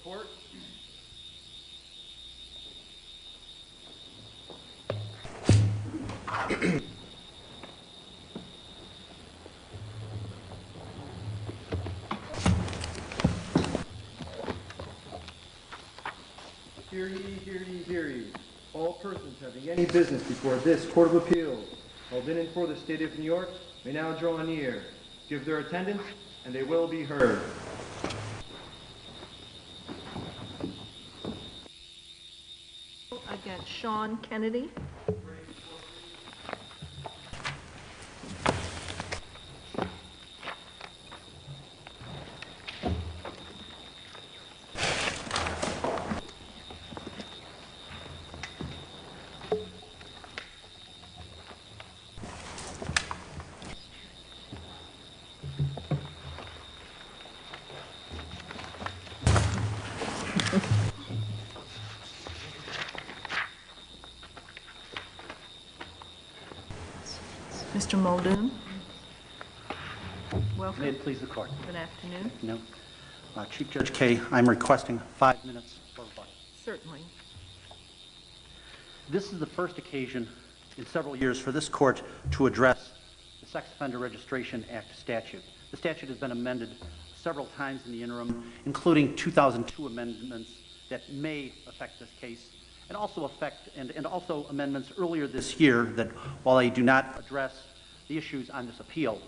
report. Hear ye, hear ye, hear ye. All persons having any business before this Court of Appeals, held in and for the State of New York, may now draw near, give their attendance, and they will be heard. Against Sean Kennedy. Mr. Muldoon. Welcome. May it please the Court. Good afternoon. No. Chief Judge Kaye, I'm requesting 5 minutes for rebuttal. Certainly. This is the first occasion in several years for this Court to address the Sex Offender Registration Act statute. The statute has been amended several times in the interim, including 2002 amendments that may affect this case, and also also amendments earlier this year that, while they do not address the issues on this appeal,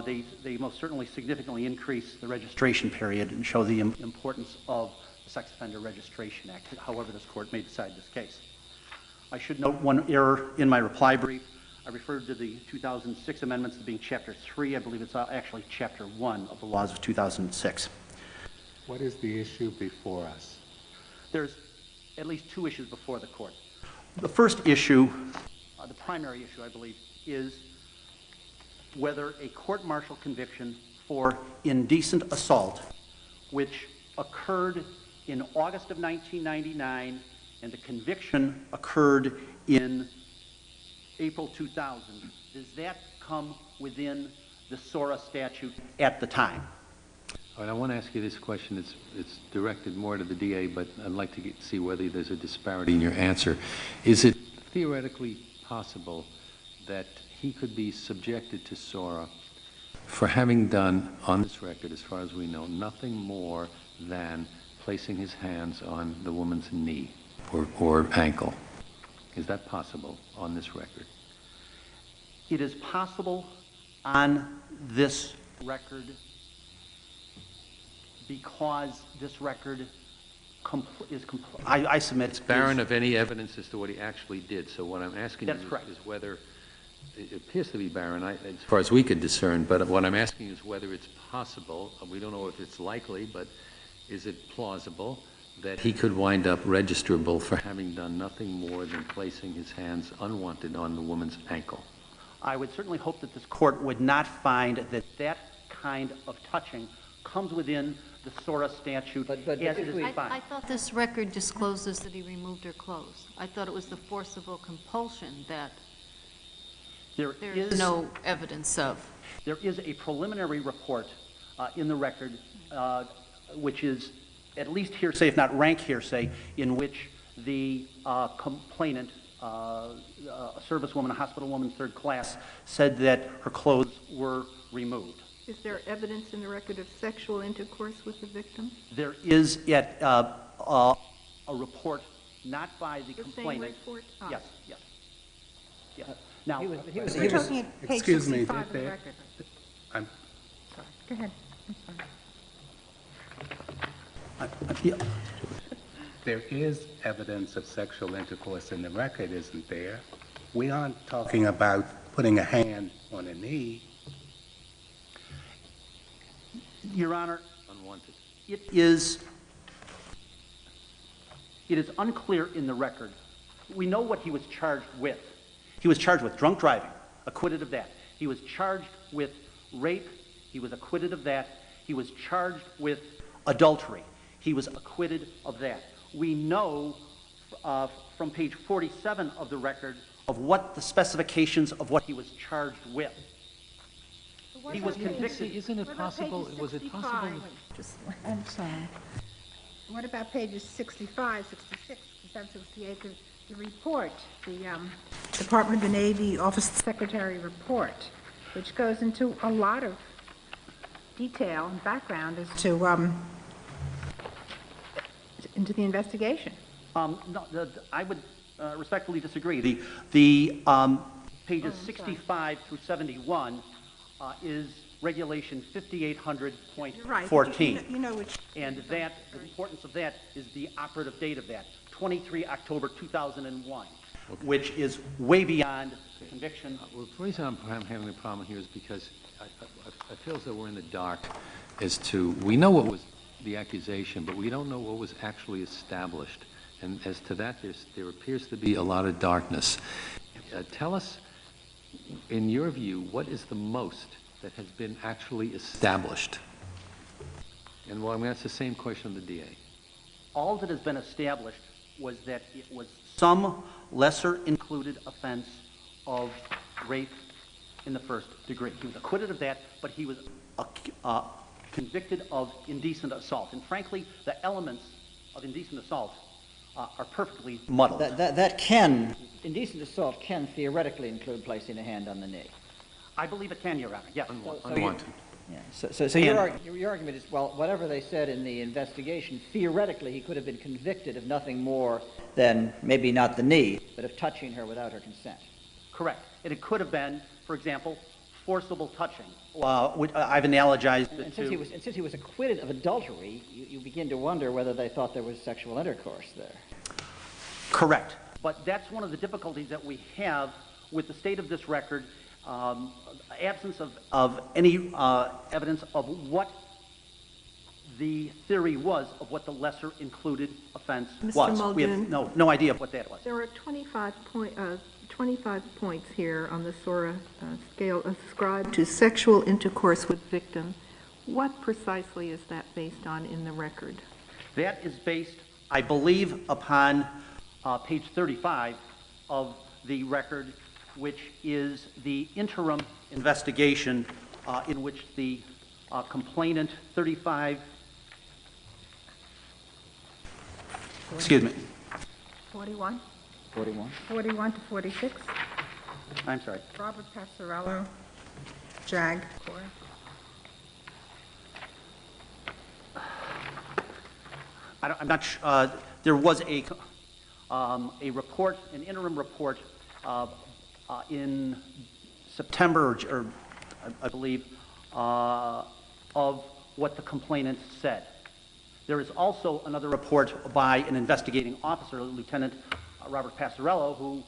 they most certainly significantly increase the registration period and show the importance of the Sex Offender Registration Act, however this Court may decide this case. I should note one error in my reply brief. I referred to the 2006 amendments as being Chapter 3. I believe it's actually Chapter 1 of the laws of 2006. What is the issue before us? There's at least 2 issues before the Court. The first issue, the primary issue, I believe, is whether a court-martial conviction for indecent assault, which occurred in August of 1999, and the conviction occurred in April 2000, does that come within the SORA statute at the time? All right, I want to ask you this question. It's directed more to the DA, but I'd like to see whether there's a disparity in your answer. Is it theoretically possible that he could be subjected to SORA for having done, on this record, as far as we know, nothing more than placing his hands on the woman's knee or ankle? Is that possible on this record? It is possible on this record because this record I submit it's barren of any evidence as to what he actually did. So what I'm asking you is whether it appears to be barren, as far as we could discern, but what I'm asking is whether it's possible, we don't know if it's likely, but is it plausible that he could wind up registrable for having done nothing more than placing his hands unwanted on the woman's ankle? I would certainly hope that this Court would not find that that kind of touching comes within the SORA statute as it is defined. I thought this record discloses that he removed her clothes. I thought it was the forcible compulsion that there's no evidence of. There is a preliminary report in the record, which is at least hearsay, if not rank hearsay, in which the complainant, a servicewoman, a hospital woman, 3rd class, said that her clothes were removed. Is there evidence in the record of sexual intercourse with the victim? There is yet a report, not by the complainant. Same report? Oh. Yes. Now, we're talking at page 65 of the record. I'm sorry. Go ahead. There is evidence of sexual intercourse in the record, isn't there? We aren't talking about putting a hand on a knee. Your Honor, unwanted. It is unclear in the record. We know what he was charged with. He was charged with drunk driving, acquitted of that. He was charged with rape. He was acquitted of that. He was charged with adultery. He was acquitted of that. We know from page 47 of the record of what the specifications of what he was charged with. He was convicted. Isn't it possible? Was it possible? I'm sorry. What about pages 65, 66, 67, 68, the report, the Department of the Navy Office Secretary report, which goes into a lot of detail and background as to into the investigation. No, I would respectfully disagree. The pages 65 through 71 is Regulation 5800.14. You know which. And that, the importance of that is the operative date of that, 23 October 2001, which is way beyond the conviction. Well, the reason I'm having a problem here is because I feel as though we're in the dark as to, we know what was the accusation, but we don't know what was actually established. And as to that, there appears to be a lot of darkness. Tell us, in your view, what is the most that has been actually established? And well, I'm going to ask the same question of the DA. All that has been established was that it was some lesser included offense of rape in the first degree. He was acquitted of that, but he was convicted of indecent assault. And frankly, the elements of indecent assault are perfectly muddled. Indecent assault can theoretically include placing a hand on the knee. I believe it can, Your Honor, yes. Unwanted. Yeah. So your argument is, well, whatever they said in the investigation, theoretically he could have been convicted of nothing more than maybe not the knee, but of touching her without her consent. Correct. And it could have been, for example, forcible touching. Which I've analogized it to. And since he was acquitted of adultery, you begin to wonder whether they thought there was sexual intercourse there. Correct. But that's one of the difficulties that we have with the state of this record, absence of any evidence of what the theory was of what the lesser included offense Mr. was. Muldoon, We have no idea of what that was. there are 25 points here on the SORA scale ascribed to sexual intercourse with victim. What precisely is that based on in the record? That is based, I believe, upon page 35 of the record, which is the interim investigation in which the complainant 41? 41. 41 to 46? I'm sorry. Robert Passarello, JAG Corps. I'm not sure. There was a report, an interim report in September, or I believe, of what the complainant said. There is also another report by an investigating officer, Lieutenant Robert Passarello, who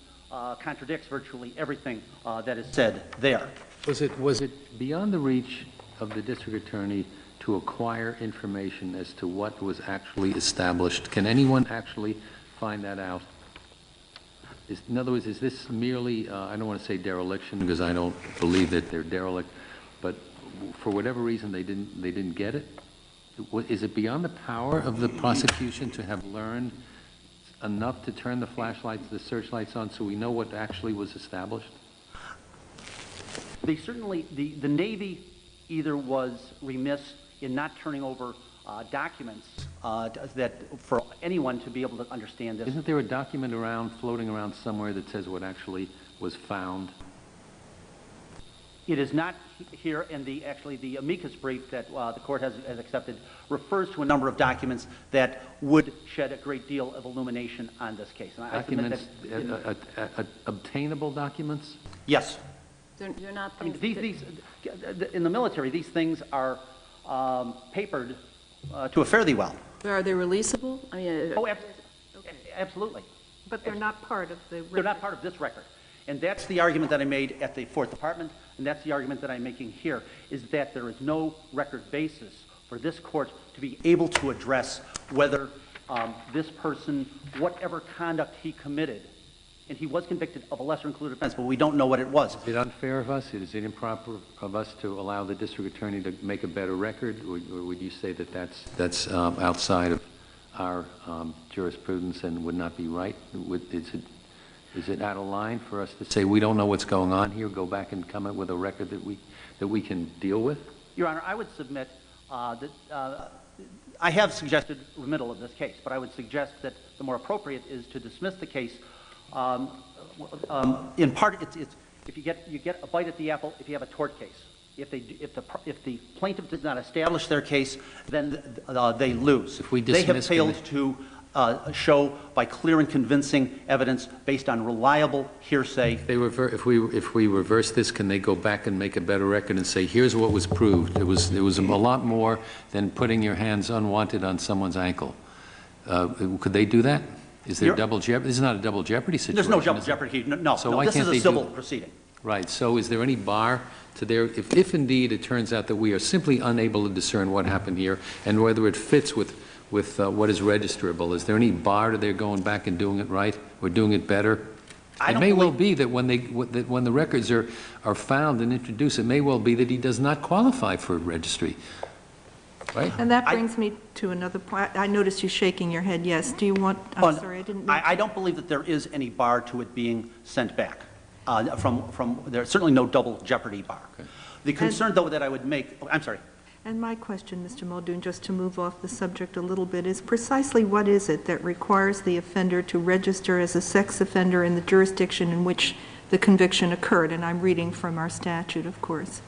contradicts virtually everything that is said there. Was it beyond the reach of the district attorney to acquire information as to what was actually established? Can anyone actually find that out? In other words, is this merely, I don't want to say dereliction because I don't believe that they're derelict, but for whatever reason they didn't get it? Is it beyond the power of the prosecution to have learned enough to turn the flashlights, the searchlights on so we know what actually was established? They certainly, the Navy either was remiss in not turning over documents that for anyone to be able to understand this. Isn't there a document floating around somewhere that says what actually was found? It is not here, and actually the amicus brief that the court has accepted refers to a number of documents that would shed a great deal of illumination on this case. And Documents, obtainable documents? Yes. They're not I mean, things in the military, these things are papered to a fairly well. Are they releasable? I mean, Oh, absolutely. But they're not part of the record. They're not part of this record. And that's the argument that I made at the Fourth Department, and that's the argument that I'm making here, is that there is no record basis for this court to be able to address whether this person, whatever conduct he committed, and he was convicted of a lesser included offense, but we don't know what it was. Is it unfair of us? Is it improper of us to allow the district attorney to make a better record, or would you say that that's outside of our jurisprudence and would not be right? Is it out of line for us to say we don't know what's going on here, go back and come up with a record that we can deal with? Your Honor, I would submit that I have suggested remittal of this case, but I would suggest that the more appropriate is to dismiss the case. In part, it's if you get a bite at the apple if you have a tort case. If the plaintiff does not establish their case, then they lose. If we they have dismiss, failed to show by clear and convincing evidence based on reliable hearsay. If we reverse this, can they go back and make a better record and say, here's what was proved? It was a lot more than putting your hands unwanted on someone's ankle. Could they do that? Is there double jeopardy? This is not a double jeopardy situation. There's no double jeopardy. No, so no, why this can't is a they civil proceeding. Right. So is there any bar to their, if indeed it turns out that we are simply unable to discern what happened here and whether it fits with what is registrable, is there any bar to their going back and doing it right or doing it better? It may well be that when the records are found and introduced, it may well be that he does not qualify for a registry. Right? And that brings me to another point. I noticed you shaking your head, yes. Do you want, I'm sorry, I didn't know. I don't believe that there is any bar to it being sent back. There's certainly no double jeopardy bar. Okay. The concern, though, that I would make, I'm sorry. And my question, Mr. Muldoon, just to move off the subject a little bit, is precisely what is it that requires the offender to register as a sex offender in the jurisdiction in which the conviction occurred? And I'm reading from our statute, of course.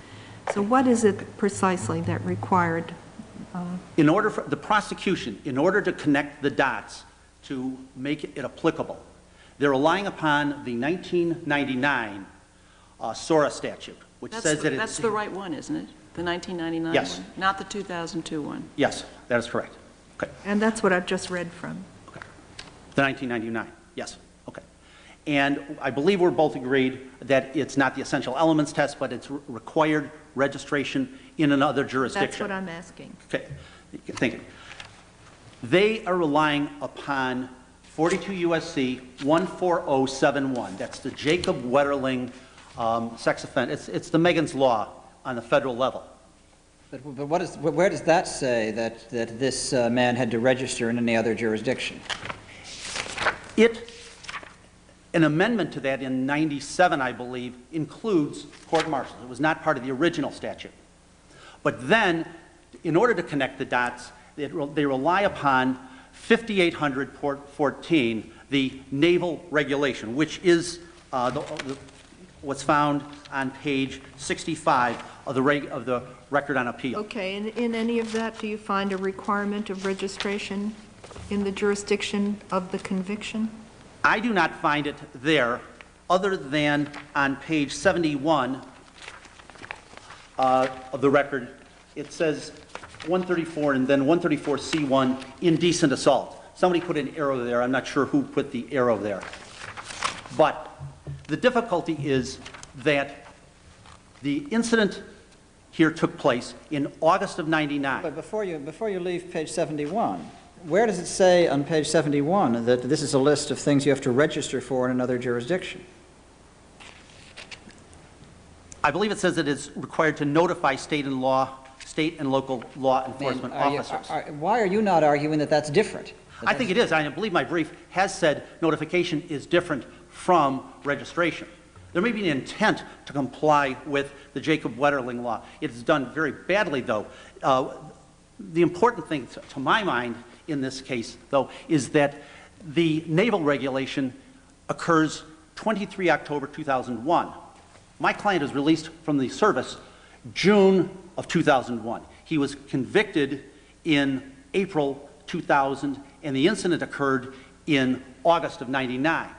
So what is it precisely that required? In order for the prosecution, in order to connect the dots to make it applicable, they're relying upon the 1999 SORA statute, which says that it's... That's the right one, isn't it? The 1999 yes. one? Not the 2002 one? Yes, that is correct. Okay. And that's what I've just read from. Okay. The 1999, yes. Okay. And I believe we're both agreed that it's not the essential elements test, but it's required registration in another jurisdiction. That's what I'm asking. Okay. Thank you. They are relying upon 42 U.S.C. 14071. That's the Jacob Wetterling sex offense. It's the Megan's Law on the federal level. But where does that say that this man had to register in any other jurisdiction? An amendment to that in 97, I believe, includes court-martial. It was not part of the original statute. But then, in order to connect the dots, they rely upon 5800.14, the naval regulation, which is what's found on page 65 of the record on appeal. Okay, and in any of that, do you find a requirement of registration in the jurisdiction of the conviction? I do not find it there, other than on page 71 of the record. It says 134 and then 134C1, indecent assault. Somebody put an arrow there. I'm not sure who put the arrow there. But the difficulty is that the incident here took place in August of 99. But before you leave page 71, where does it say on page 71 that this is a list of things you have to register for in another jurisdiction? I believe it says that it's required to notify state and local law enforcement officers. Why are you not arguing that that's different? I think it is. I believe my brief has said notification is different from registration. There may be an intent to comply with the Jacob Wetterling law. It's done very badly, though. The important thing, to my mind, in this case, though, is that the naval regulation occurs 23 October 2001. My client is released from the service June of 2001. He was convicted in April 2000, and the incident occurred in August of 99.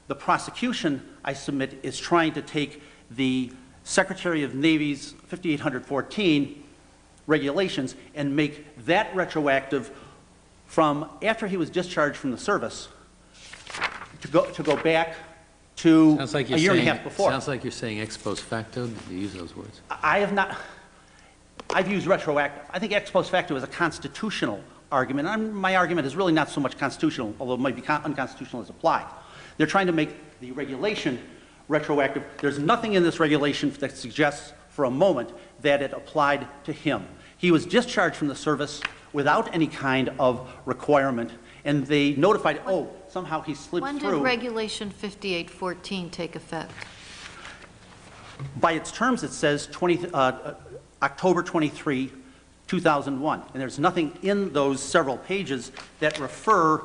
The prosecution, I submit, is trying to take the Secretary of Navy's 5814 regulations and make that retroactive from after he was discharged from the service to go back to a year and a half before. Sounds like you're saying ex post facto. Did you use those words? I have not. I've used retroactive. I think ex post facto is a constitutional argument. My argument is really not so much constitutional, although it might be unconstitutional as applied. They're trying to make the regulation retroactive. There's nothing in this regulation that suggests for a moment that it applied to him. He was discharged from the service without any kind of requirement, and they notified, somehow he slipped through. When did Regulation 5814 take effect? By its terms, it says October 23, 2001. And there's nothing in those several pages that refer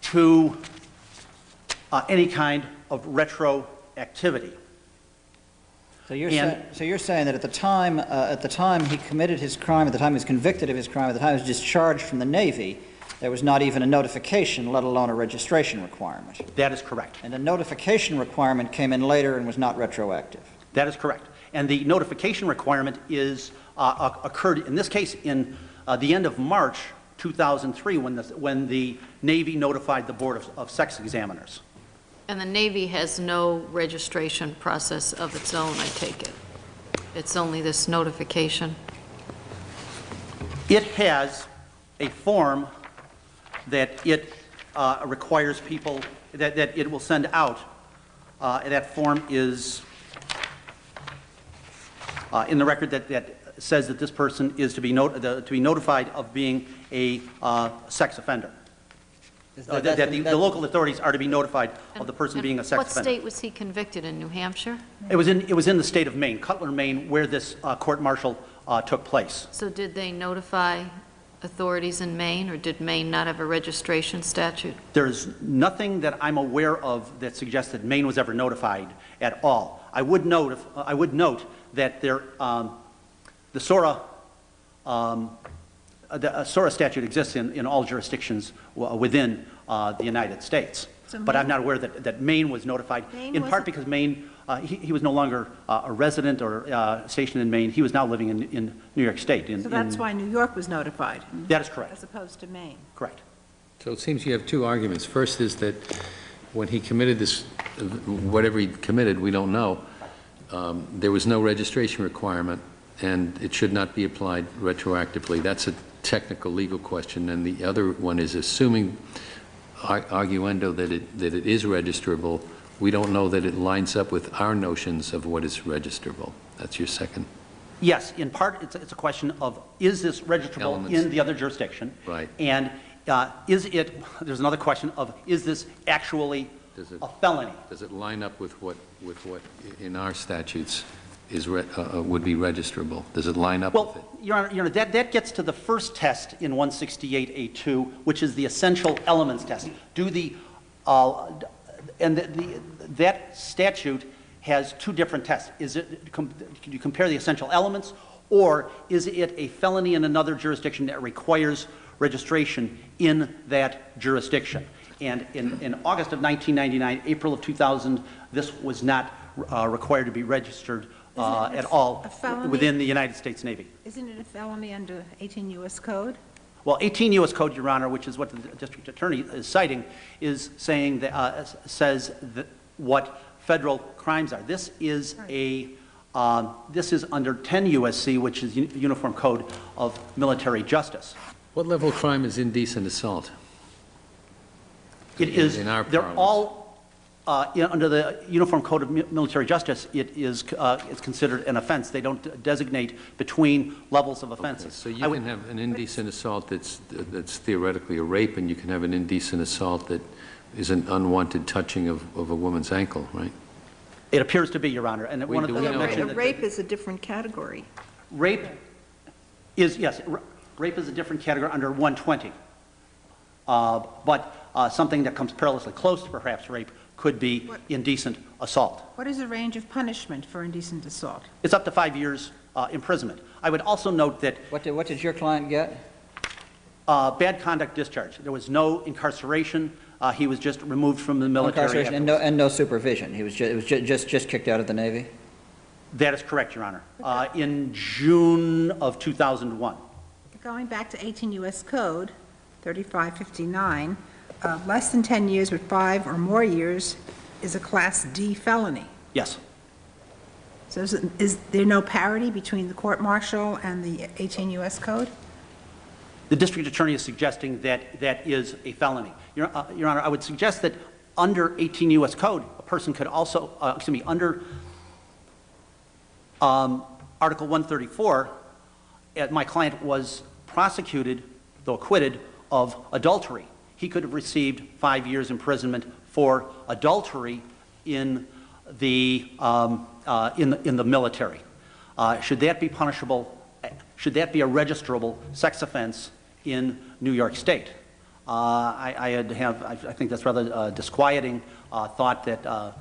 to any kind of retroactivity. So you're saying that at the time he committed his crime, at the time he was convicted of his crime, at the time he was discharged from the Navy, there was not even a notification, let alone a registration requirement. That is correct. And the notification requirement came in later and was not retroactive. That is correct. And the notification requirement is occurred in this case in the end of March 2003 when the Navy notified the Board of Sex Examiners. And the Navy has no registration process of its own, I take it? It's only this notification? It has a form that it requires people, that it will send out. That form is in the record that says that this person is to be notified of being a sex offender. That the local authorities are to be notified of the person being a sex offender. What state was he convicted in, New Hampshire? It was in the state of Maine, Cutler, Maine, where this court-martial took place. So did they notify authorities in Maine, or did Maine not have a registration statute? There's nothing that I'm aware of that suggests that Maine was ever notified at all. I would note that the SORA statute exists in all jurisdictions within the United States. But I'm not aware that Maine was notified, in part because Maine, he was no longer a resident or stationed in Maine. He was now living in New York State. So that's why New York was notified? That is correct. As opposed to Maine? Correct. So it seems you have two arguments. First is that when he committed this, whatever he committed, we don't know, there was no registration requirement, and it should not be applied retroactively. That's a technical legal question. And the other one is, assuming arguendo that it is registrable, we don't know that it lines up with our notions of what is registrable. That's your second. Yes, in part it's a question of, is this registrable Elements. in the other jurisdiction? Right. And there's another question of, is this actually a felony? Does it line up with what in our statutes is would be registrable? Does it line up with it? Well, Your Honor, that gets to the first test in 168A2, which is the essential elements test. That statute has two different tests. Can you compare the essential elements, or is it a felony in another jurisdiction that requires registration in that jurisdiction? And in August of 1999, April of 2000, this was not required to be registered at all within the United States Navy. Isn't it a felony under 18 U.S. Code? Well, 18 U.S. Code, Your Honor, which is what the district attorney is citing, is saying that says that what federal crimes are. This is this is under 10 U.S.C., which is Uniform Code of Military Justice. What level of crime is indecent assault? It is. In our they're parlance. all under the Uniform Code of Military Justice. It is it's considered an offense. They don't designate between levels of offenses. Okay, so you can have an indecent assault that's theoretically a rape, and you can have an indecent assault that is an unwanted touching of a woman's ankle, right? It appears to be, Your Honor. And one of the A rape is a different category. Rape is, yes, rape is a different category under 120. But something that comes perilously close to perhaps rape could be indecent assault. What is the range of punishment for indecent assault? It's up to 5 years imprisonment. I would also note that What did your client get? bad conduct discharge. There was no incarceration. He was just removed from the military. Incarceration and no supervision. It was just kicked out of the Navy? That is correct, Your Honor. In June of 2001. Going back to 18 U.S. Code 3559, less than 10 years with 5 or more years is a Class D felony. Yes. So is there no parity between the court-martial and the 18 U.S. Code? The district attorney is suggesting that that is a felony. Your Honor, I would suggest that under 18 U.S. Code, a person could also, under Article 134, my client was prosecuted, though acquitted, of adultery. He could have received 5 years imprisonment for adultery in the military. Should that be punishable? should that be a registrable sex offense in New York State? I think that's rather disquieting thought that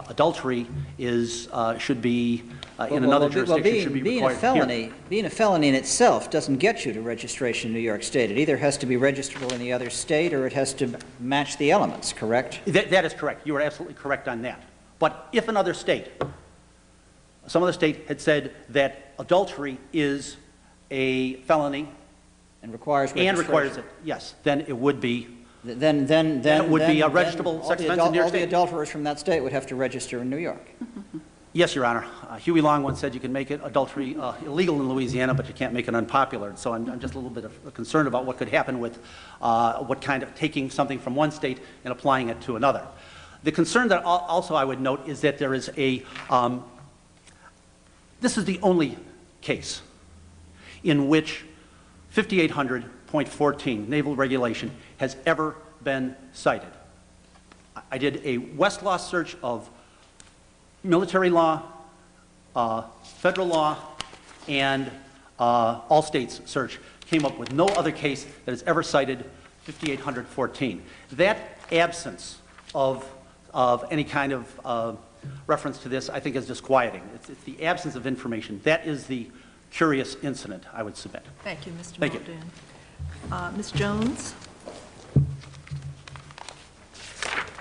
adultery should be in another jurisdiction, should be required here. Being a felony in itself doesn't get you to registration in New York State. It either has to be registrable in the other state or it has to match the elements, correct? That is correct. You are absolutely correct on that. But if another state, some other state had said that adultery is a felony and requires registration. it, yes, then it would be. Then it would be a registrable sex offense in New York all the State. adulterers from that state would have to register in New York. Yes, Your Honor. Huey Long once said you can make it adultery illegal in Louisiana, but you can't make it unpopular. So I'm just a little bit concerned about what could happen with what kind of taking something from one state and applying it to another. The concern that also I would note is that there is a, this is the only case in which 5800.14 naval regulation has ever been cited. I did a Westlaw search of military law, federal law, and all states search. Came up with no other case that has ever cited 5800.14. That absence of any kind of reference to this, I think, is disquieting. It's the absence of information. That is the curious incident, I would submit. Thank you, Mr. Thank you. Muldoon. Ms. Jones?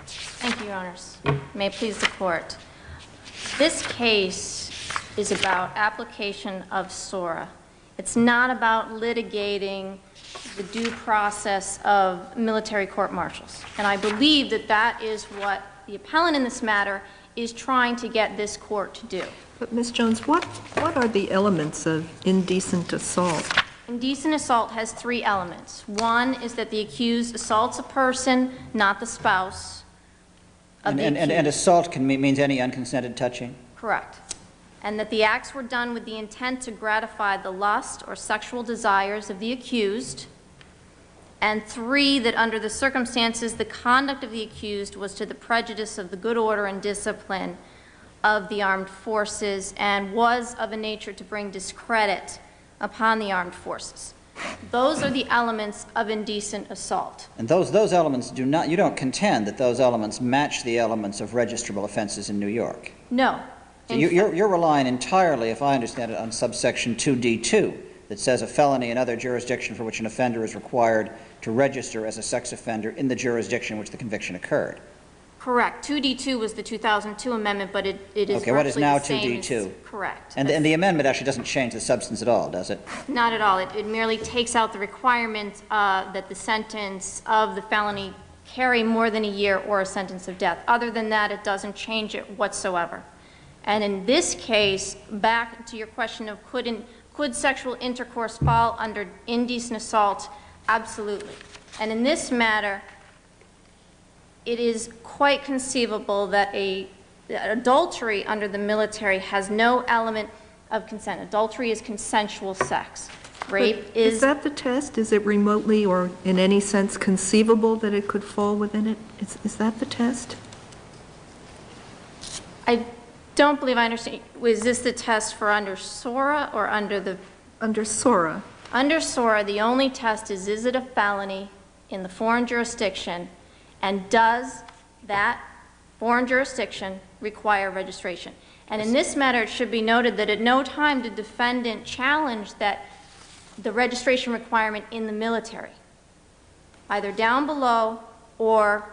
Thank you, Your Honors. May it please the Court. This case is about application of SORA. It's not about litigating the due process of military court-martials. And I believe that that is what the appellant in this matter is trying to get this court to do. But Ms. Jones, what are the elements of indecent assault? Indecent assault has three elements. One is that the accused assaults a person, not the spouse of the accused. And assault means any unconsented touching? Correct. And that the acts were done with the intent to gratify the lust or sexual desires of the accused. And three, that under the circumstances, the conduct of the accused was to the prejudice of the good order and discipline of the armed forces and was of a nature to bring discredit upon the armed forces. Those are the elements of indecent assault. And those elements do not, you don't contend that those elements match the elements of registrable offenses in New York? No. So you're relying entirely, if I understand it, on subsection 2D2 that says a felony in other jurisdiction for which an offender is required to register as a sex offender in the jurisdiction in which the conviction occurred. Correct. 2D2 was the 2002 amendment, but it is okay, what is now the same 2D2? as, correct. And the amendment actually doesn't change the substance at all, does it? Not at all. It merely takes out the requirement that the sentence of the felony carry more than a year or a sentence of death. Other than that, it doesn't change it whatsoever. And in this case, back to your question of could sexual intercourse fall under indecent assault? Absolutely. And in this matter, it is quite conceivable that that adultery under the military has no element of consent. Adultery is consensual sex. Rape is... Is that the test? Is it remotely or in any sense conceivable that it could fall within it? Is that the test? I don't believe I understand. Was this the test for under SORA or under the... Under SORA. Under SORA, the only test is it a felony in the foreign jurisdiction, and does that foreign jurisdiction require registration? And in this matter, it should be noted that at no time did defendant challenge the registration requirement in the military, either down below or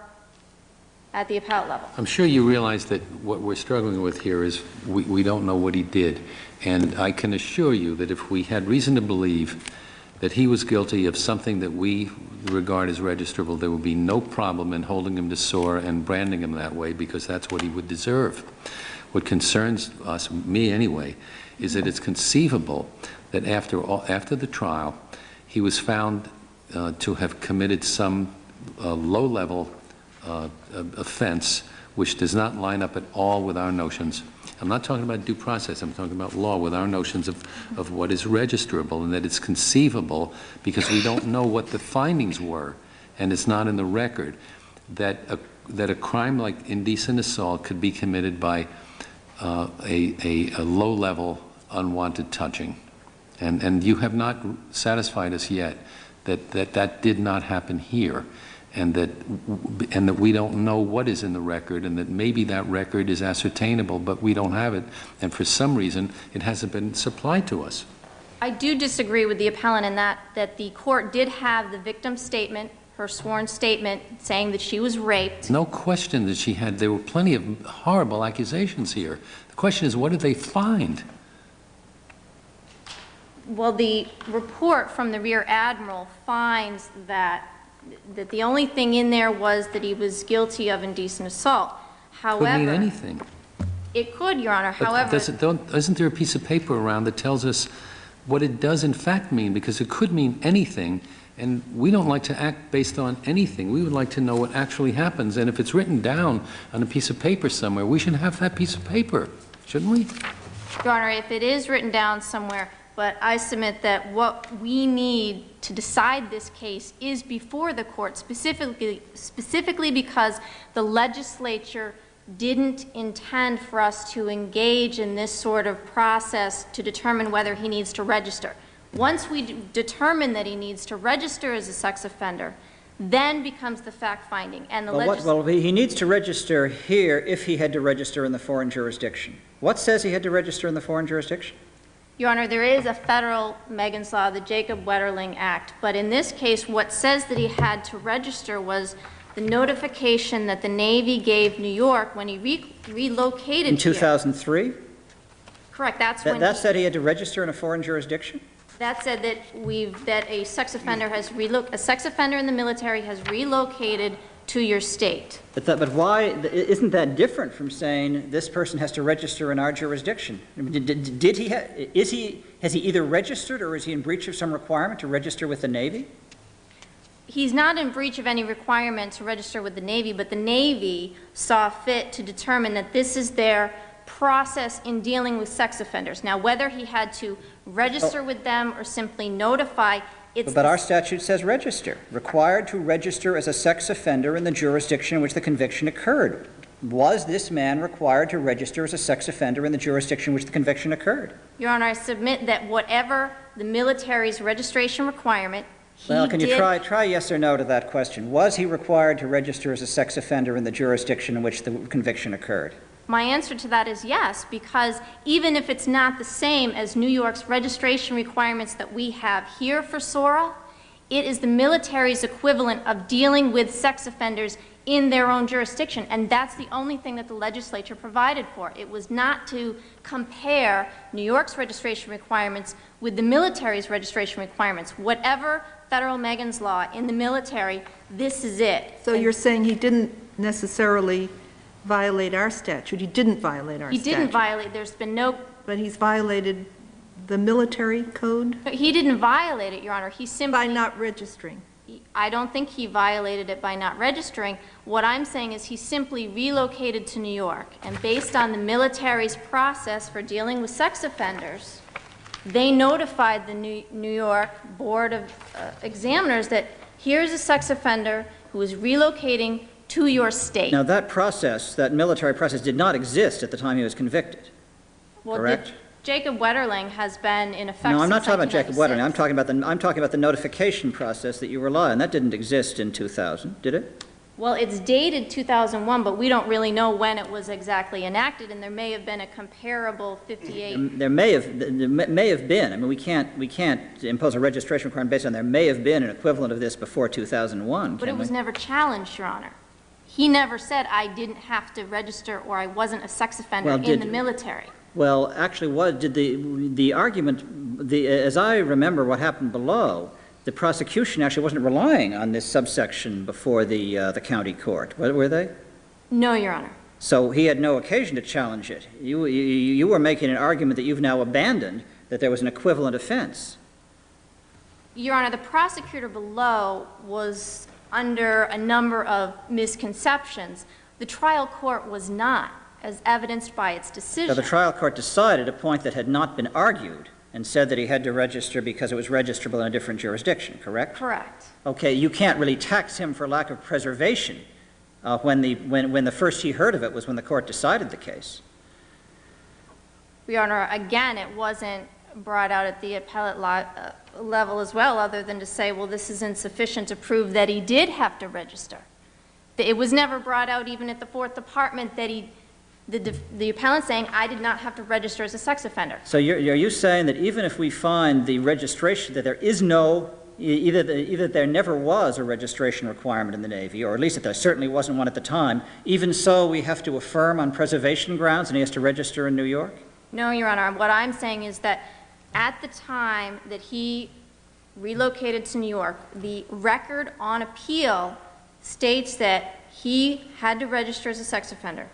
at the appellate level. I'm sure you realize that what we're struggling with here is we don't know what he did. And I can assure you that if we had reason to believe that he was guilty of something that we regard as registrable, there would be no problem in holding him to SORA and branding him that way, because that's what he would deserve. What concerns us, me anyway, is that it's conceivable that after the trial, he was found to have committed some low-level offense which does not line up at all with our notions. I'm not talking about due process, I'm talking about law, with our notions of what is registrable, and that it's conceivable, because we don't know what the findings were, and it's not in the record, that a crime like indecent assault could be committed by a low-level unwanted touching. And you have not satisfied us yet that did not happen here, and that we don't know what is in the record, and that maybe that record is ascertainable, but we don't have it, and for some reason it hasn't been supplied to us. I do disagree with the appellant in that the court did have the victim's statement, her sworn statement, saying that she was raped. No question that she had. There were plenty of horrible accusations here. The question is, what did they find? Well, the report from the Rear Admiral finds that the only thing in there was that he was guilty of indecent assault. However, Could mean anything. It could, Your Honor. But However, isn't there a piece of paper around that tells us what it does in fact mean? Because it could mean anything, and we don't like to act based on anything. We would like to know what actually happens, and if it's written down on a piece of paper somewhere, we should have that piece of paper, shouldn't we? Your Honor, if it is written down somewhere, but I submit that what we need to decide this case is before the court, specifically because the legislature didn't intend for us to engage in this sort of process to determine whether he needs to register. Once we determine that he needs to register as a sex offender, then becomes the fact-finding. And the Well, he needs to register here if he had to register in the foreign jurisdiction. What says he had to register in the foreign jurisdiction? Your Honor, there is a federal Megan's Law, the Jacob Wetterling Act, but in this case, what says that he had to register was the notification that the Navy gave New York when he relocated In 2003? Correct. That's when That said he had to register in a foreign jurisdiction? That said that a sex offender in the military has relocated to your state. But why isn't that different from saying this person has to register in our jurisdiction? I mean, has he either registered or is he in breach of some requirement to register with the Navy? He's not in breach of any requirement to register with the Navy, but the Navy saw fit to determine that this is their process in dealing with sex offenders. Now, whether he had to register with them or simply notify, But our statute says register. Required to register as a sex offender in the jurisdiction in which the conviction occurred. Was this man required to register as a sex offender in the jurisdiction in which the conviction occurred? Your Honor, I submit that whatever the military's registration requirement, Well, can you try yes or no to that question? Was he required to register as a sex offender in the jurisdiction in which the conviction occurred? My answer to that is yes, because even if it's not the same as New York's registration requirements that we have here for SORA, it is the military's equivalent of dealing with sex offenders in their own jurisdiction, and that's the only thing that the legislature provided for. It was not to compare New York's registration requirements with the military's registration requirements. Whatever federal Megan's Law in the military, this is it. So you're saying he didn't necessarily violate our statute? He didn't violate our statute? He didn't violate. There's been no... But he's violated the military code? He didn't violate it, Your Honor. He simply... By not registering? I don't think he violated it by not registering. What I'm saying is he simply relocated to New York, and based on the military's process for dealing with sex offenders, they notified the New York Board of Examiners that here's a sex offender who is relocating to your state. Now, that process, that military process, did not exist at the time he was convicted, correct? Jacob Wetterling has been in effect No, I'm since not talking about Jacob 1996. Wetterling. I'm talking about the notification process that you rely on. That didn't exist in 2000, did it? Well, it's dated 2001, but we don't really know when it was exactly enacted, and there may have been a comparable 58. There may have been. I mean, we can't impose a registration requirement based on there may have been an equivalent of this before 2001. But it was never challenged, Your Honor. He never said I didn't have to register or I wasn't a sex offender in the military. Well, actually, did the argument, as I remember what happened below, the prosecution actually wasn't relying on this subsection before the county court, were they? No, Your Honor. So he had no occasion to challenge it. You were making an argument that you've now abandoned, that there was an equivalent offense. Your Honor, the prosecutor below was under a number of misconceptions. The trial court was not, as evidenced by its decision. So the trial court decided a point that had not been argued and said that he had to register because it was registrable in a different jurisdiction, correct? Correct. Okay, you can't really tax him for lack of preservation when the first he heard of it was when the court decided the case. Your Honor, again, it wasn't brought out at the appellate level as well, other than to say, well, this is insufficient to prove that he did have to register. It was never brought out even at the Fourth Department that the appellant saying, I did not have to register as a sex offender. So are you saying that even if we find the registration, that there is no, either there never was a registration requirement in the Navy, or at least that there certainly wasn't one at the time, even so we have to affirm on preservation grounds and he has to register in New York? No, Your Honor. What I'm saying is that at the time that he relocated to New York, the record on appeal states that he had to register as a sex offender.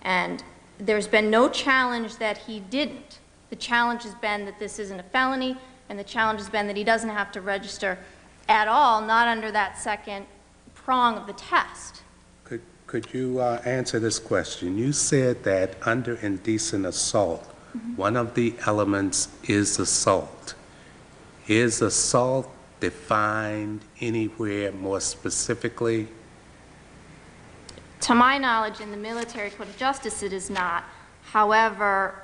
And there's been no challenge that he didn't. The challenge has been that this isn't a felony, and the challenge has been that he doesn't have to register at all, not under that second prong of the test. Could you answer this question? You said that under indecent assault, one of the elements is assault. Is assault defined anywhere more specifically? To my knowledge, in the Military Code of Justice, it is not. However,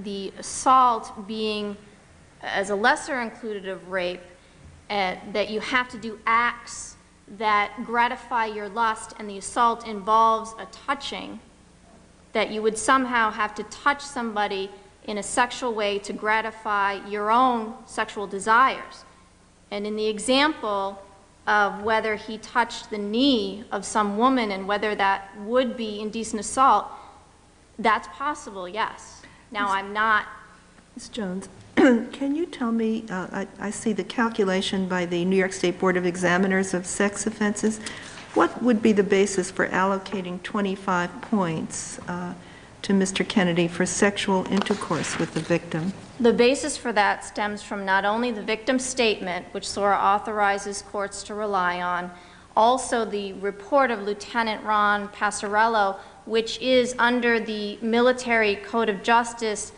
the assault being as a lesser included of rape, that you have to do acts that gratify your lust, and the assault involves a touching, that you would somehow have to touch somebody in a sexual way to gratify your own sexual desires. And in the example of whether he touched the knee of some woman and whether that would be indecent assault, that's possible, yes. Now, I'm not... Ms. Jones, can you tell me, I see the calculation by the New York State Board of Examiners of sex offenses. What would be the basis for allocating 25 points to Mr. Kennedy for sexual intercourse with the victim? The basis for that stems from not only the victim's statement, which SORA authorizes courts to rely on, also the report of Lieutenant Ron Passarello, which is under the Military Code of Justice,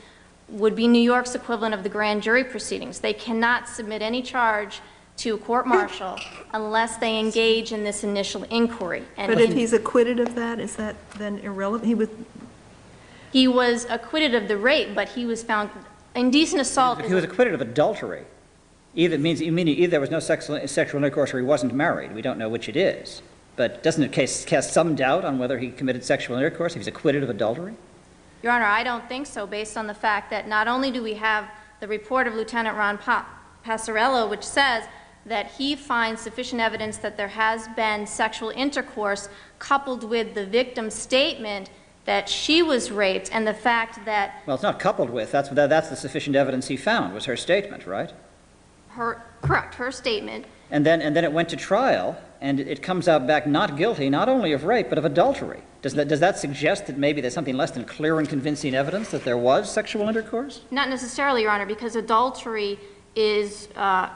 would be New York's equivalent of the grand jury proceedings. They cannot submit any charge to a court-martial unless they engage in this initial inquiry. And but if he's acquitted of that, is that then irrelevant? He was acquitted of the rape, but he was found indecent assault. He was acquitted of adultery. Either there was no sexual intercourse or he wasn't married. We don't know which it is. But doesn't it cast some doubt on whether he committed sexual intercourse if he's acquitted of adultery? Your Honor, I don't think so, based on the fact that not only do we have the report of Lieutenant Ron Passarello, which says that he finds sufficient evidence that there has been sexual intercourse, coupled with the victim's statement that she was raped, and the fact that... Well, it's not coupled with. That's the sufficient evidence he found, was her statement, right? Correct, her statement. And then it went to trial, and it comes out back not guilty, not only of rape, but of adultery. Does that suggest that maybe there's something less than clear and convincing evidence that there was sexual intercourse? Not necessarily, Your Honor, because adultery is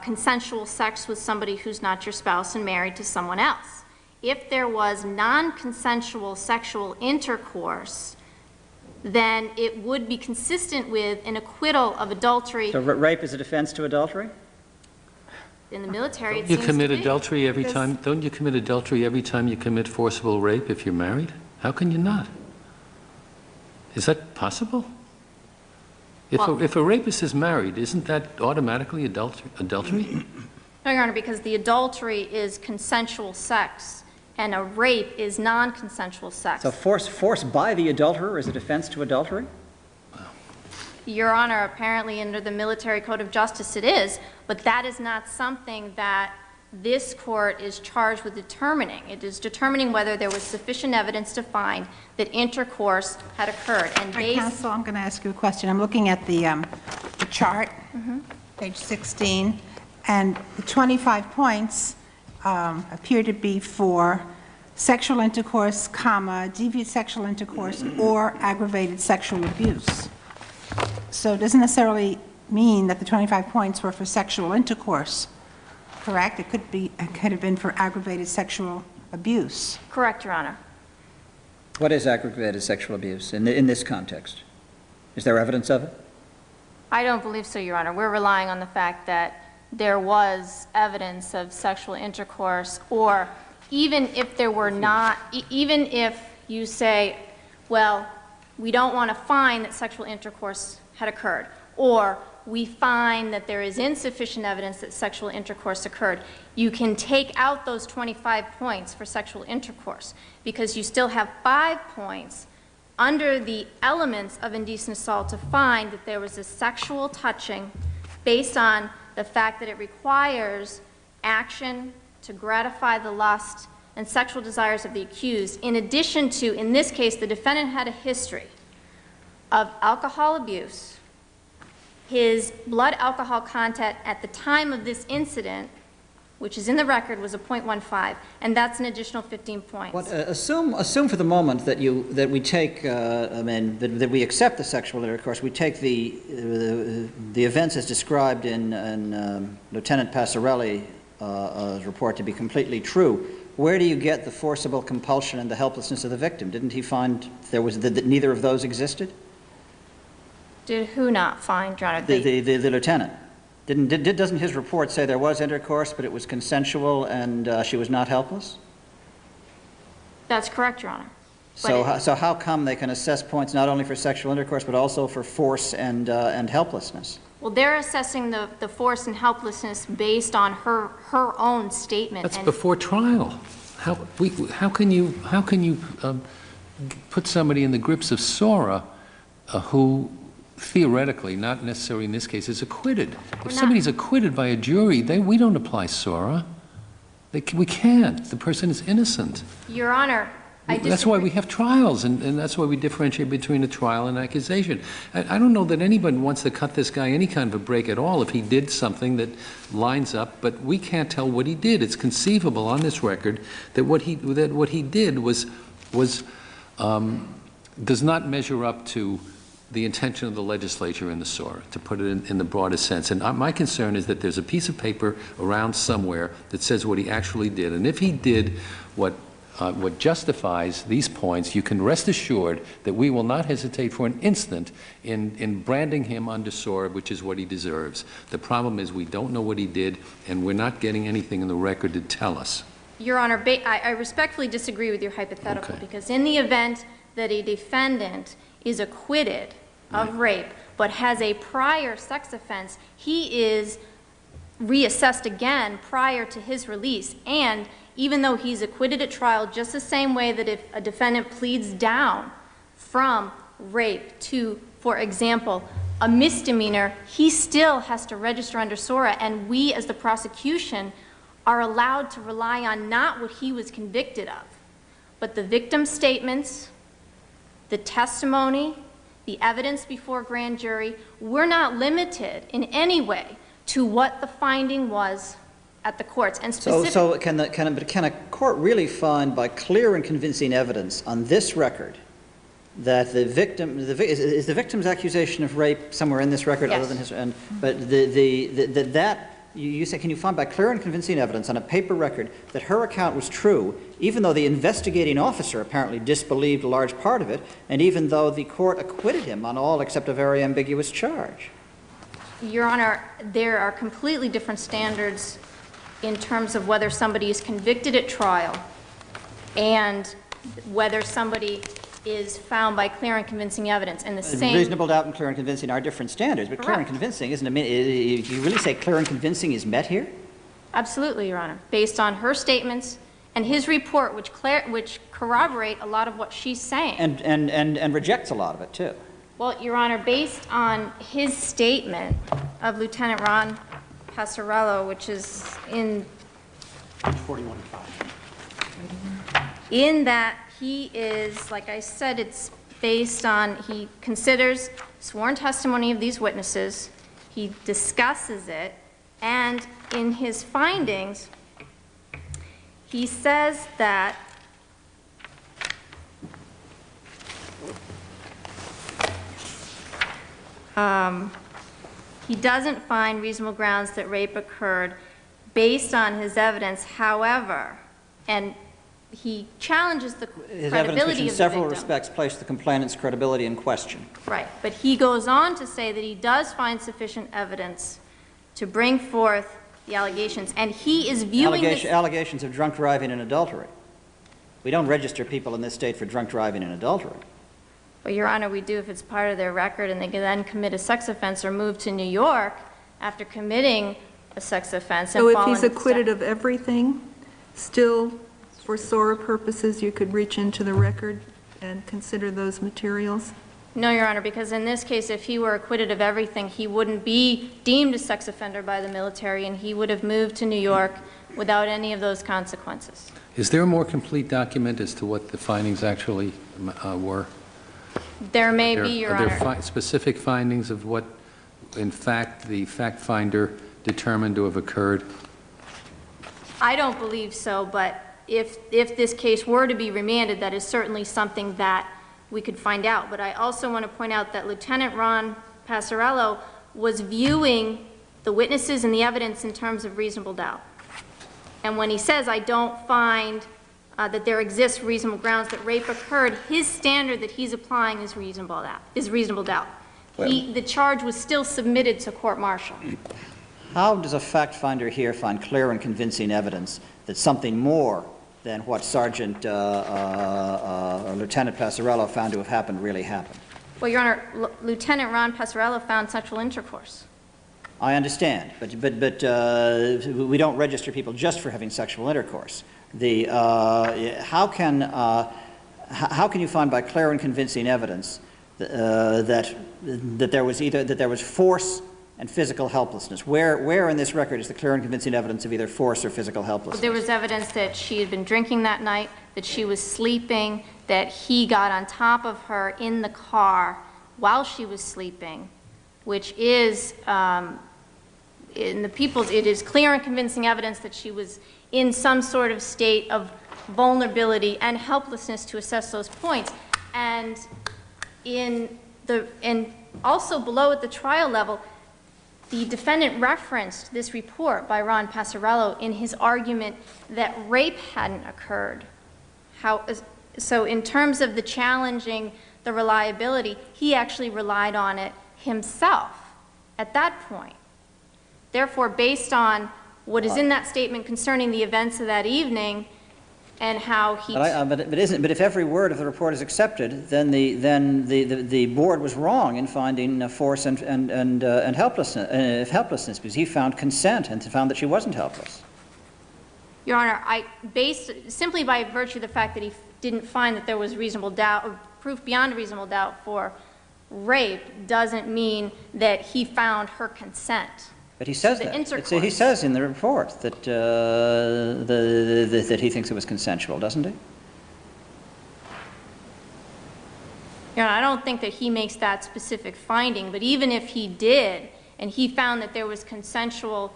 consensual sex with somebody who's not your spouse and married to someone else. If there was non-consensual sexual intercourse, then it would be consistent with an acquittal of adultery. So rape is a defense to adultery? In the military, Don't you commit adultery every time? Don't you commit adultery every time you commit forcible rape if you're married? How can you not? Is that possible? If a rapist is married, isn't that automatically adultery? No, Your Honor, because the adultery is consensual sex, and a rape is non-consensual sex. So force by the adulterer is a defense to adultery? Your Honor, apparently under the Military Code of Justice it is, but that is not something that this court is charged with determining. It is determining whether there was sufficient evidence to find that intercourse had occurred. And Counsel, I'm going to ask you a question. I'm looking at the chart, page 16, and the 25 points appear to be for sexual intercourse, deviant sexual intercourse, or aggravated sexual abuse. So it doesn't necessarily mean that the 25 points were for sexual intercourse, correct? It could have been for aggravated sexual abuse. Correct, Your Honor. What is aggravated sexual abuse in this context? Is there evidence of it? I don't believe so, Your Honor. We're relying on the fact that there was evidence of sexual intercourse, or even if there were not, even if you say, well, we don't want to find that sexual intercourse had occurred, or we find that there is insufficient evidence that sexual intercourse occurred, you can take out those 25 points for sexual intercourse, because you still have 5 points under the elements of indecent assault to find that there was a sexual touching based on the fact that it requires action to gratify the lust and sexual desires of the accused, in addition to, in this case, the defendant had a history of alcohol abuse. His blood alcohol content at the time of this incident, which is in the record, was a 0.15, and that's an additional 15 points. Assume for the moment that we take, that we accept the sexual intercourse. We take the events as described in Lieutenant Passarelli's report to be completely true. Where do you get the forcible compulsion and the helplessness of the victim? Didn't he find that neither of those existed? Did who not find, Your Honor? The lieutenant. Doesn't his report say there was intercourse, but it was consensual and she was not helpless? That's correct, Your Honor. So how come they can assess points not only for sexual intercourse but also for force and helplessness? Well, they're assessing the force and helplessness based on her own statement. That's before trial. How can you put somebody in the grips of SORA who theoretically, not necessarily in this case, is acquitted? If somebody's acquitted by a jury, we don't apply SORA. We can't. The person is innocent. Your Honor, I disagree. That's why we have trials, and that's why we differentiate between a trial and an accusation. I don't know that anybody wants to cut this guy any kind of a break at all if he did something that lines up, but we can't tell what he did. It's conceivable on this record that what he did does not measure up to the intention of the legislature in the SORA, to put it in the broadest sense. And my concern is that there's a piece of paper around somewhere that says what he actually did. And if he did what justifies these points, you can rest assured that we will not hesitate for an instant in branding him under SORA, which is what he deserves. The problem is we don't know what he did, and we're not getting anything in the record to tell us. Your Honor, I respectfully disagree with your hypothetical, because in the event that a defendant is acquitted of rape but has a prior sex offense, he is reassessed again prior to his release. And even though he's acquitted at trial, just the same way that if a defendant pleads down from rape to, for example, a misdemeanor, he still has to register under SORA, and we as the prosecution are allowed to rely on not what he was convicted of, but the victim's statements, the testimony, the evidence before grand jury. We're not limited in any way to what the finding was at the courts. And so can a court really find by clear and convincing evidence on this record that the victim is the victim's accusation of rape somewhere in this record? Yes. Other than his, but you say, can you find by clear and convincing evidence on a paper record that her account was true, even though the investigating officer apparently disbelieved a large part of it, and even though the court acquitted him on all except a very ambiguous charge? Your Honor, there are completely different standards in terms of whether somebody is convicted at trial and whether somebody is found by clear and convincing evidence. And the same... Reasonable doubt and clear and convincing are different standards, but clear and convincing isn't you really say clear and convincing is met here? Absolutely, Your Honor, based on her statements and his report, which corroborate a lot of what she's saying. And rejects a lot of it, too. Well, Your Honor, based on his statement of Lieutenant Ron Passarello, which is in 41.5. In that he is, like I said, it's based on, he considers sworn testimony of these witnesses, he discusses it, and in his findings, he says that he doesn't find reasonable grounds that rape occurred based on his evidence. However, and he challenges the his credibility evidence, which in of the several victim. respects placed the complainant's credibility in question. Right, but he goes on to say that he does find sufficient evidence to bring forth the allegations, and he is viewing this... Allegations of drunk driving and adultery. We don't register people in this state for drunk driving and adultery. But Your Honor, we do if it's part of their record and they can then commit a sex offense or move to New York after committing a sex offense. So and if he's fall into acquitted of everything, still, for SORA purposes, you could reach into the record and consider those materials? No, Your Honor, because in this case, if he were acquitted of everything, he wouldn't be deemed a sex offender by the military, and he would have moved to New York without any of those consequences. Is there a more complete document as to what the findings actually were? There may be, Your Are Honor. there specific findings of what, in fact, the fact finder determined to have occurred? I don't believe so, but if this case were to be remanded, that is certainly something that we could find out. But I also want to point out that Lieutenant Ron Passarello was viewing the witnesses and the evidence in terms of reasonable doubt. And when he says, I don't find that there exists reasonable grounds that rape occurred, his standard that he's applying is reasonable doubt. The charge was still submitted to court-martial. How does a fact finder here find clear and convincing evidence that something more than what Sergeant Lieutenant Passarello found to have happened really happened? Well, Your Honor, Lieutenant Ron Passarello found sexual intercourse. I understand, but we don't register people just for having sexual intercourse. How can you find by clear and convincing evidence that there was force and physical helplessness? Where in this record is the clear and convincing evidence of either force or physical helplessness? There was evidence that she had been drinking that night, that she was sleeping, that he got on top of her in the car while she was sleeping, which is, it is clear and convincing evidence that she was in some sort of state of vulnerability and helplessness to assess those points. And also below at the trial level, the defendant referenced this report by Ron Passarello in his argument that rape hadn't occurred. So in terms of the challenging the reliability, he actually relied on it himself at that point. Therefore, based on what is in that statement concerning the events of that evening and how he... But if every word of the report is accepted, then the board was wrong in finding force and helplessness, because he found consent and found that she wasn't helpless. Your Honor, simply by virtue of the fact that he didn't find that there was reasonable doubt, or proof beyond reasonable doubt for rape, doesn't mean that he found her consent. But he says that. He says in the report that that he thinks it was consensual, doesn't he? Your Honor, I don't think that he makes that specific finding, but even if he did, and he found that there was consensual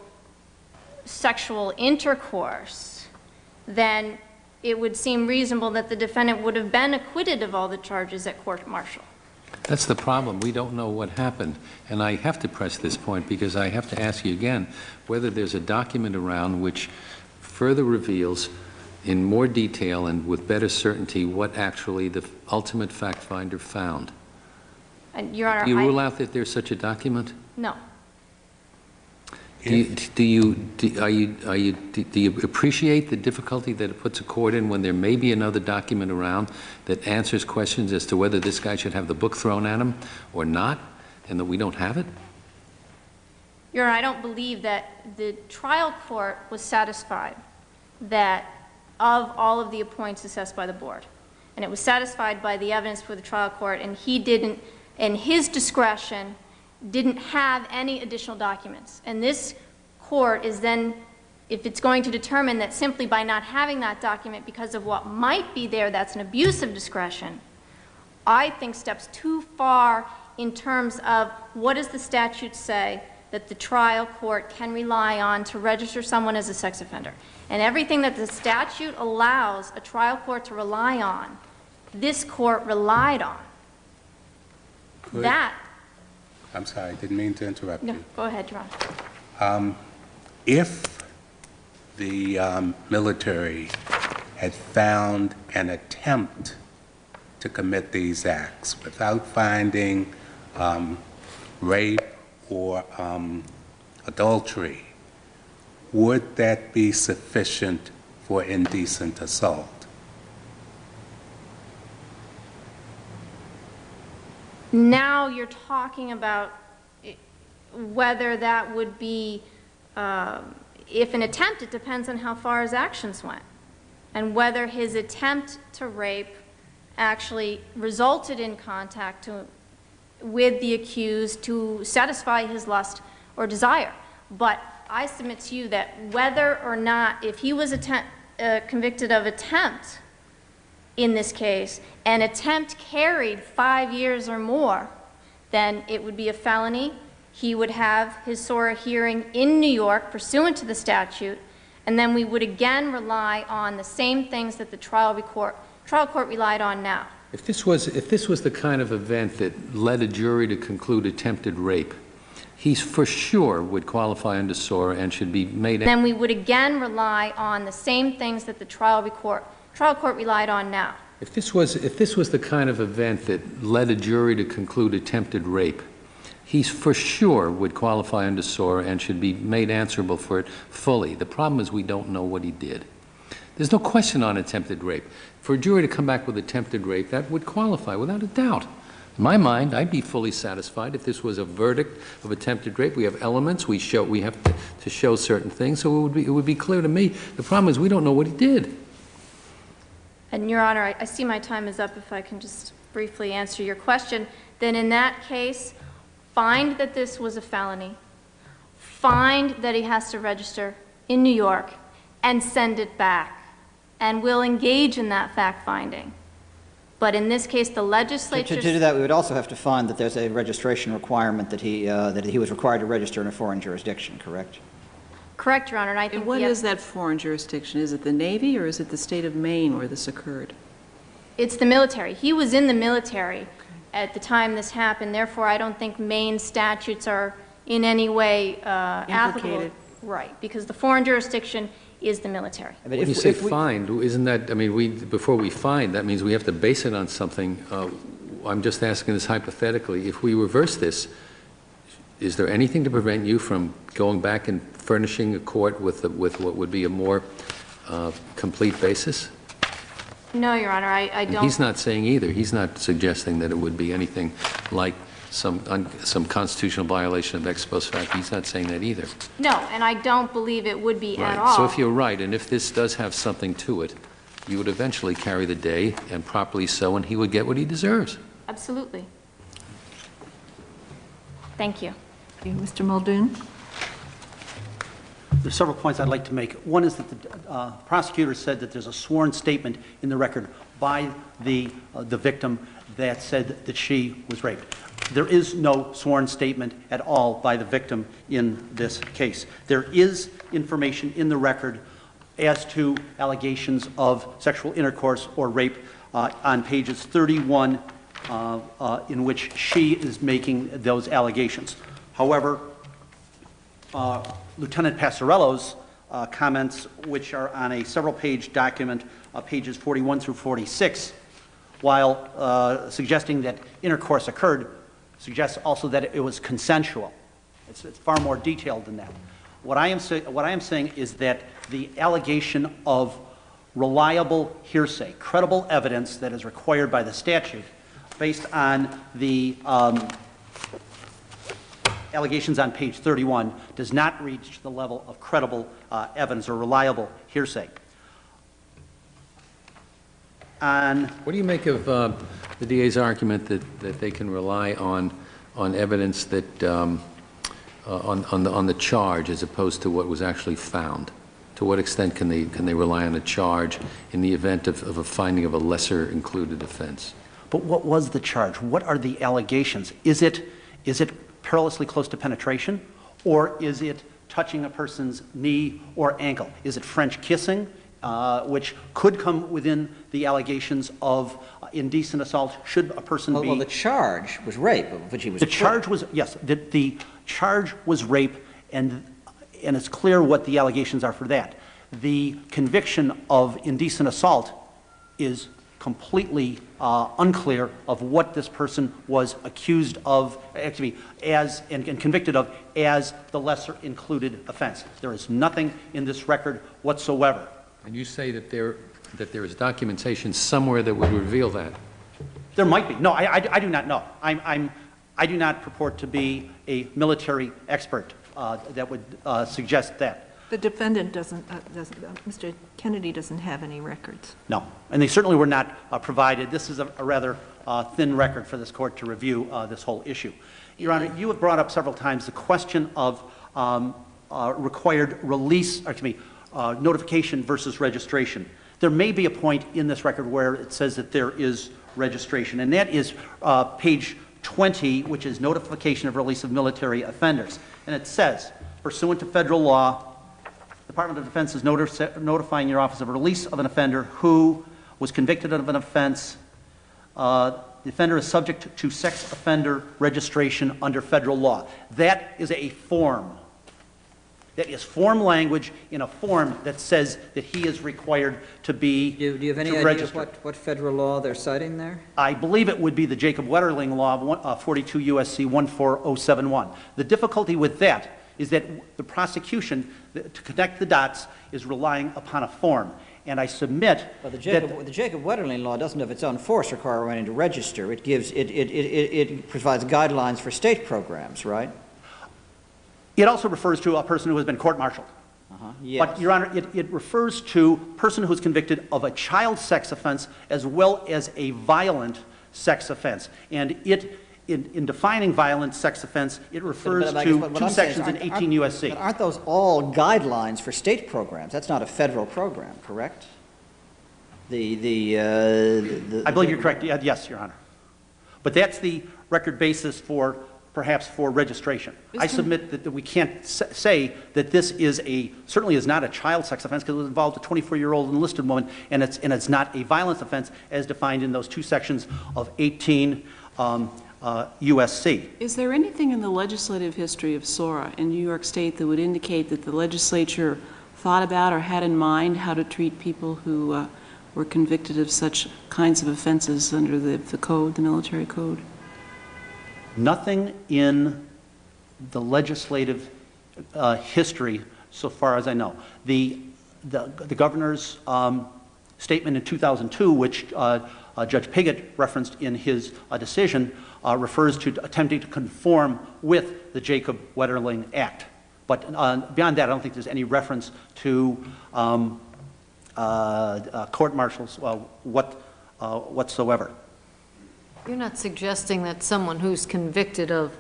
sexual intercourse, then it would seem reasonable that the defendant would have been acquitted of all the charges at court-martial. That's the problem. We don't know what happened. And I have to press this point because I have to ask you again whether there's a document around which further reveals in more detail and with better certainty what actually the ultimate fact finder found. And Your Honor, do you rule out that there's such a document? No. Do you appreciate the difficulty that it puts a court in when there may be another document around that answers questions as to whether this guy should have the book thrown at him or not, and that we don't have it? Your Honor, I don't believe that the trial court was satisfied that of all of the points assessed by the board. And it was satisfied by the evidence for the trial court, and he didn't, in his discretion, didn't have any additional documents. And this court is then, if it's going to determine that simply by not having that document because of what might be there, that's an abuse of discretion, I think steps too far in terms of what does the statute say that the trial court can rely on to register someone as a sex offender. And everything that the statute allows a trial court to rely on, this court relied on. I'm sorry, I didn't mean to interrupt you. No, go ahead, Your Honor. If the military had found an attempt to commit these acts without finding rape or adultery, would that be sufficient for indecent assault? now you're talking about whether that would be, if an attempt, it depends on how far his actions went, and whether his attempt to rape actually resulted in contact with the accused to satisfy his lust or desire. But I submit to you that whether or not, if he was convicted of attempt in this case, and attempt carried 5 years or more, then it would be a felony. He would have his SORA hearing in New York pursuant to the statute, and then we would again rely on the same things that the trial court relied on now. If this was the kind of event that led a jury to conclude attempted rape, he for sure would qualify under SORA and should be made. Then we would again rely on the same things that the trial court relied on now. If this was the kind of event that led a jury to conclude attempted rape, he for sure would qualify under SORA and should be made answerable for it fully. The problem is we don't know what he did. There's no question on attempted rape. For a jury to come back with attempted rape, that would qualify without a doubt. In my mind, I'd be fully satisfied if this was a verdict of attempted rape. We have elements. We have to show certain things, so it would be clear to me. The problem is we don't know what he did. And, Your Honor, I see my time is up. If I can just briefly answer your question, then in that case, find that this was a felony, find that he has to register in New York, and send it back. And we'll engage in that fact-finding. But in this case, the legislature... To do that, we would also have to find that there's a registration requirement that he was required to register in a foreign jurisdiction, correct? Correct, Your Honor. And I think and what is that foreign jurisdiction? Is it the Navy or is it the state of Maine where this occurred? It's the military. He was in the military at the time this happened. Therefore, I don't think Maine statutes are in any way applicable. Right, because the foreign jurisdiction is the military. When you say find, isn't that, I mean, before we find, that means we have to base it on something. I'm just asking this hypothetically. If we reverse this, is there anything to prevent you from going back and furnishing a court with what would be a more complete basis? No, Your Honor, I don't. And he's not saying either. He's not suggesting that it would be anything like some constitutional violation of ex post facto. He's not saying that either. No, and I don't believe it would be at all. So if you're right, and if this does have something to it, you would eventually carry the day, and properly so, and he would get what he deserves. Absolutely. Thank you. Thank you. Mr. Muldoon? There's several points I'd like to make. One is that the prosecutor said that there's a sworn statement in the record by the victim that said that she was raped. There is no sworn statement at all by the victim in this case. There is information in the record as to allegations of sexual intercourse or rape on pages 31 in which she is making those allegations. However, Lieutenant Passarello's comments, which are on a several-page document, pages 41 through 46, while suggesting that intercourse occurred, suggests also that it was consensual. It's far more detailed than that. What I am saying is that the allegation of reliable hearsay, credible evidence that is required by the statute, based on the allegations on page 31, does not reach the level of credible evidence or reliable hearsay. What do you make of the DA's argument that they can rely on evidence that on the charge as opposed to what was actually found? To what extent can they rely on a charge in the event of a finding of a lesser included offense? But what was the charge? What are the allegations? Is it perilously close to penetration, or is it touching a person's knee or ankle? Is it French kissing, which could come within the allegations of indecent assault should a person be... Well, the charge was rape, of which he was... The charge was, yes, the charge was rape, and it's clear what the allegations are for that. The conviction of indecent assault is completely unclear of what this person was accused of, actually, as and convicted of as the lesser included offense. There is nothing in this record whatsoever. And you say that there is documentation somewhere that would reveal that? There might be. No, I do not know. I do not purport to be a military expert that would suggest that. The defendant Mr. Kennedy doesn't have any records. No, and they certainly were not provided. This is a rather thin record for this court to review this whole issue. Your Honor, you have brought up several times the question of required release, or excuse me, notification versus registration. There may be a point in this record where it says that there is registration, and that is page 20, which is notification of release of military offenders. And it says, pursuant to federal law, the Department of Defense is notifying your office of a release of an offender who was convicted of an offense. The offender is subject to sex offender registration under federal law. That is a form. That is form language in a form that says that he is required to be Do you have any idea of what federal law they're citing there? I believe it would be the Jacob Wetterling Law, 42 U.S.C. 14071. The difficulty with that is that the prosecution, to connect the dots, is relying upon a form. And I submit But the Jacob Wetterling Law doesn't have its own force requirement to register. It gives it provides guidelines for state programs, right? it also refers to a person who has been court-martialed. Yes. But, Your Honor, it refers to a person who is convicted of a child sex offense as well as a violent sex offense. And in defining violent sex offense, it refers to two sections in 18 U.S.C. But aren't those all guidelines for state programs? That's not a federal program, correct? I believe you're correct. Yes, Your Honor. But that's the record basis for perhaps for registration. I submit that we can't say that this is certainly is not a child sex offense because it involved a 24-year-old enlisted woman, and it's not a violent offense as defined in those two sections of 18 U.S.C. Is there anything in the legislative history of SORA in New York State that would indicate that the legislature thought about or had in mind how to treat people who were convicted of such kinds of offenses under the code, the military code? Nothing in the legislative history, so far as I know. The governor's statement in 2002, which Judge Pigott referenced in his decision, refers to attempting to conform with the Jacob Wetterling Act. But beyond that, I don't think there's any reference to court-martials whatsoever. You're not suggesting that someone who's convicted of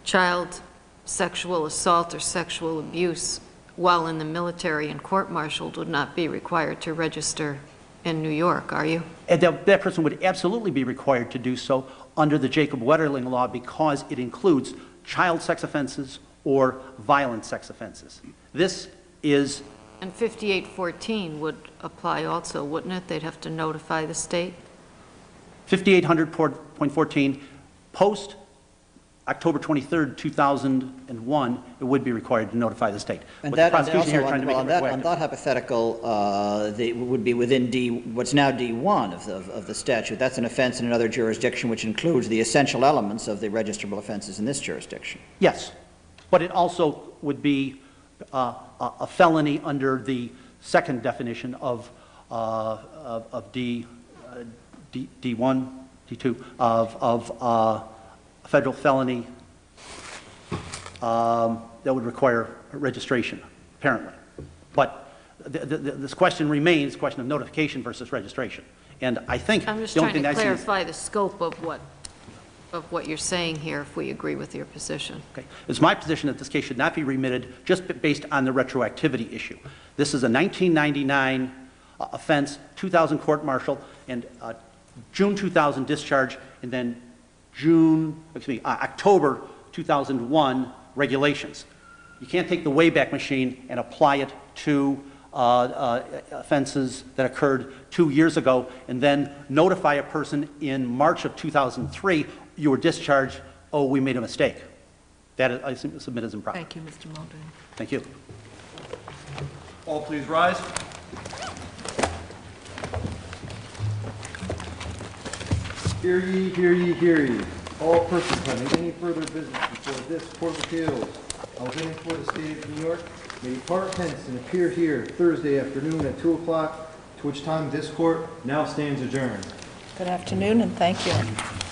child sexual assault or sexual abuse while in the military and court-martialed would not be required to register in New York, are you? And that person would absolutely be required to do so under the Jacob Wetterling Law because it includes child sex offenses or violent sex offenses. This is... And 5814 would apply also, wouldn't it? They'd have to notify the state? 5800.14, post October 23rd, 2001, it would be required to notify the state. And that, on that hypothetical, they would be within what's now D1 of the statute. That's an offense in another jurisdiction which includes the essential elements of the registrable offenses in this jurisdiction. Yes, but it also would be a felony under the second definition of D1, D2, of federal felony that would require registration, apparently. But this question remains a question of notification versus registration. And I think I'm just trying to clarify the scope of what you're saying here, if we agree with your position. Okay. It's my position that this case should not be remitted just based on the retroactivity occasion. This is a 1999 offense, 2000 court-martial, and June 2000 discharge, and then October 2001 regulations. You can't take the Wayback Machine and apply it to offenses that occurred 2 years ago and then notify a person in March of 2003, you were discharged, oh, we made a mistake. That I submit as improper. Thank you, Mr. Muldoon. Thank you. All please rise. Hear ye, hear ye, hear ye. All persons having any further business before this Court of Appeals, held in for the State of New York, may depart hence and appear here Thursday afternoon at 2 o'clock, to which time this Court now stands adjourned. Good afternoon, and thank you.